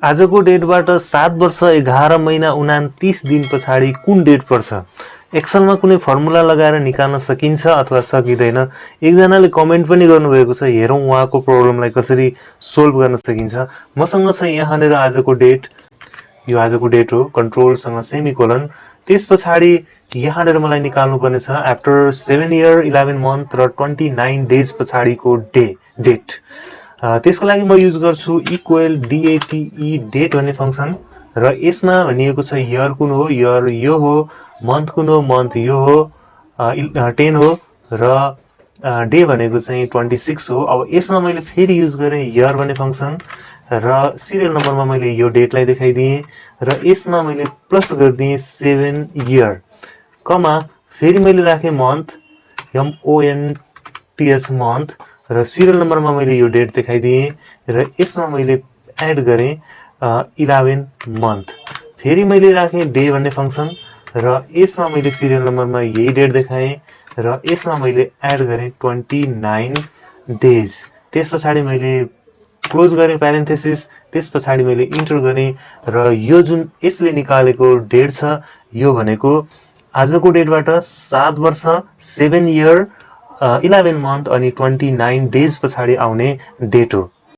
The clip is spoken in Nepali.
आजको डेटबाट 7 वर्ष 11 महिना 29 दिन पछाडि कुन डेट पर्छ? एक्सलमा कुनै फर्मुला लगाएर निकाल्न सकिन्छ अथवा सकिँदैन? एकजनाले कमेन्ट पनि गर्नुभएको छ, हेरौँ उहाँको प्रब्लमलाई कसरी सोल्भ गर्न सकिन्छ। मसँग छ यहाँनिर आजको डेट, यो आजको डेट हो, कन्ट्रोलसँग सेमिकोलन। त्यस पछाडि यहाँनिर मलाई निकाल्नु पर्ने छ आफ्टर 7 इयर 11 मन्थ र 29 डेज पछाडिको डेट। त्यसको लागि म युज गर्छु इक्वल DATE डेट भन्ने फंक्सन, र यसमा भनिएको छ इयर कुन हो, इयर यो हो, मन्थ कुन हो, मन्थ यो हो, 10 हो, र डे भनेको चाहिँ 26 हो। अब यसमा मैले फेरि युज गरेँ इयर भन्ने फंक्सन, र सिरियल नम्बरमा मैले यो डेटलाई देखाइदिएँ, र यसमा मैले प्लस गरिदिएँ 7 इयर, कमा फेरि मैले राखेँ मन्थ, MONTH मन्थ, र सिरियल नम्बरमा मैले यो डेट देखाइदिएँ, र यसमा मैले एड गरेँ 11 मन्थ। फेरि मैले राखेँ डे भन्ने फंक्सन, र यसमा मैले सिरियल नम्बरमा यही डेट देखाएँ, र यसमा मैले एड गरेँ 29 डेज। त्यस पछाडि मैले क्लोज गरेँ प्यारेन्थेसिस, त्यस पछाडि मैले इन्टर गरेँ, र यो जुन यसले निकालेको डेट छ यो भनेको आजको डेटबाट 7 वर्ष 7 इयर 11 मन्थ अनि 29 डेज पछाडि आउने डेट हो।